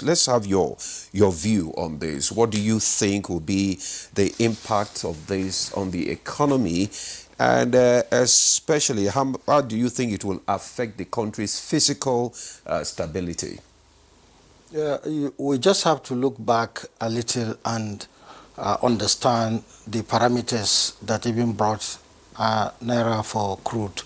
Let's have your view on this. What do you think will be the impact of this on the economy, and especially how do you think it will affect the country's physical stability? We just have to look back a little and understand the parameters that even brought Naira for crude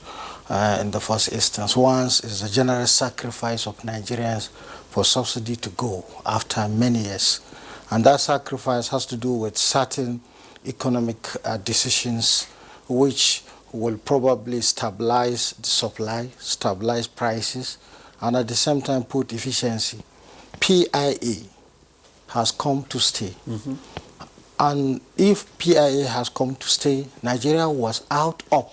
in the first instance. One is the general sacrifice of Nigerians for subsidy to go after many years. And that sacrifice has to do with certain economic decisions which will probably stabilize the supply, stabilize prices, and at the same time put efficiency. PIA has come to stay. And if PIA has come to stay, Nigeria was out of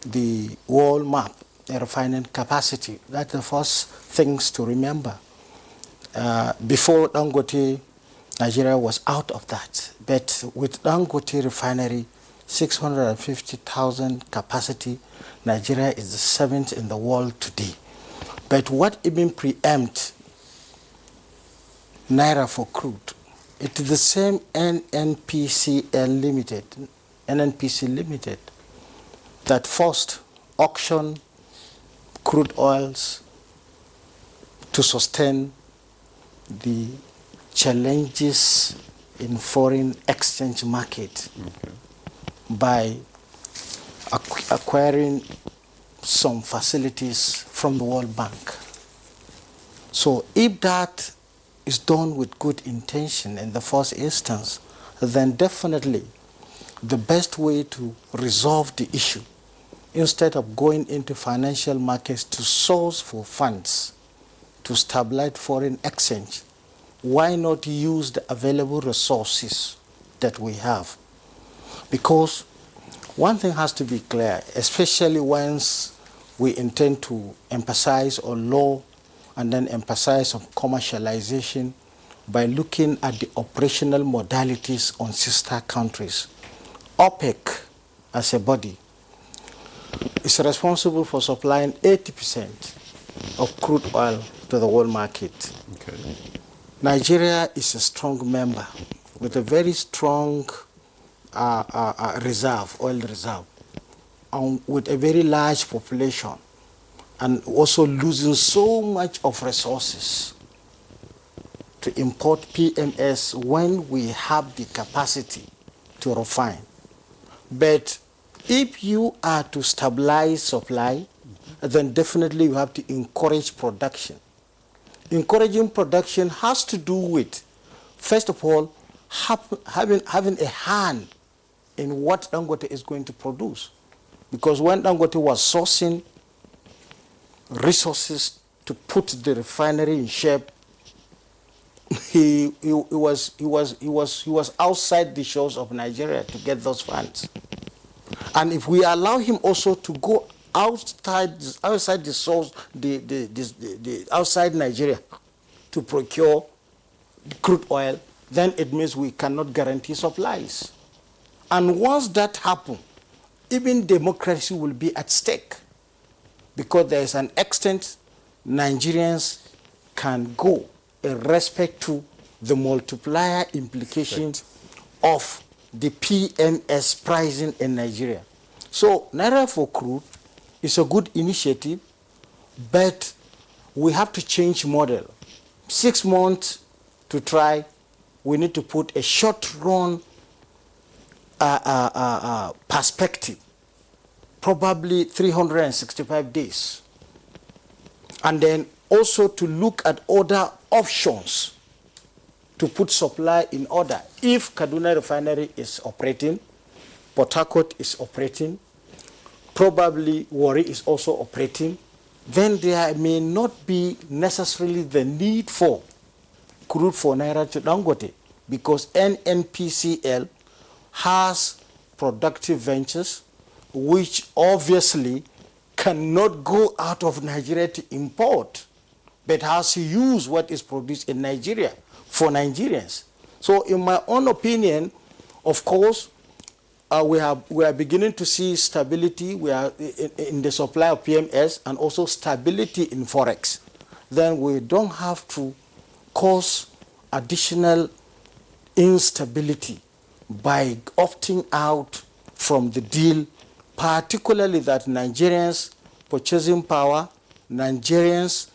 the world map, the refining capacity. That's the first things to remember. Before Dangote, Nigeria was out of that. But with Dangote refinery, 650,000 capacity, Nigeria is the 7th in the world today. But what even preempt Naira for crude? It is the same NNPC Limited, that first auctioned crude oils to sustain the challenges in foreign exchange market by acquiring some facilities from the World Bank. So if that is done with good intention in the first instance, then definitely the best way to resolve the issue, instead of going into financial markets to source for funds to stabilize foreign exchange, why not use the available resources that we have? Because one thing has to be clear, especially once we intend to emphasize on law and then emphasize on commercialization by looking at the operational modalities on sister countries. OPEC, as a body, is responsible for supplying 80% of crude oil to the world market. Okay. Nigeria is a strong member with a very strong oil reserve, and with a very large population, and also losing so much of resources to import PMS when we have the capacity to refine. But if you are to stabilize supply, then definitely you have to encourage production. Encouraging production has to do with, first of all, having a hand in what Dangote is going to produce. Because when Dangote was sourcing resources to put the refinery in shape, he was outside the shores of Nigeria to get those funds. And if we allow him also to go outside the source, outside Nigeria to procure crude oil, then it means we cannot guarantee supplies. And once that happens, even democracy will be at stake, because there is an extent Nigerians can go in respect to the multiplier implication of the PMS pricing in Nigeria. So Naira for crude is a good initiative, but we have to change model. 6 months to try, we need to put a short-run perspective, probably 365 days. And then also to look at other options to put supply in order. If Kaduna Refinery is operating, Port Harcourt is operating, probably Warri is also operating, then there may not be necessarily the need for crude for Naira to Dangote, because NNPCL has productive ventures which obviously cannot go out of Nigeria to import, but has to use what is produced in Nigeria for Nigerians. So in my own opinion, of course, we are beginning to see stability. We are in the supply of PMS and also stability in Forex. Then we don't have to cause additional instability by opting out from the deal, particularly that Nigerians' purchasing power, Nigerians'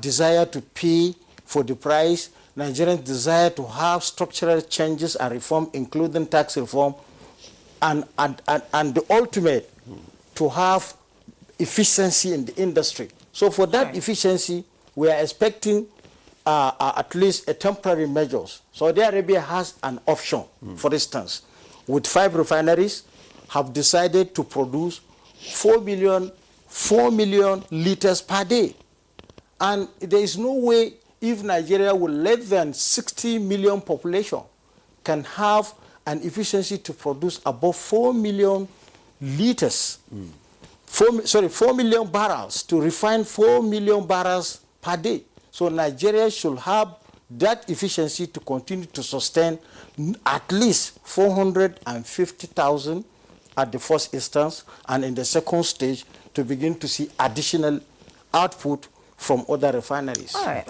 desire to pay for the price, Nigerians' desire to have structural changes and reform, including tax reform, and the ultimate, to have efficiency in the industry. So for that efficiency, we are expecting at least a temporary measures. Saudi Arabia has an option, for instance, with 5 refineries, have decided to produce 4 million liters per day. And there is no way, if Nigeria with less than 60 million population can have an efficiency to produce above 4 million liters, 4 million barrels, to refine 4 million barrels per day. So Nigeria should have that efficiency to continue to sustain at least 450,000 at the first instance, and in the second stage to begin to see additional output from other refineries. All right.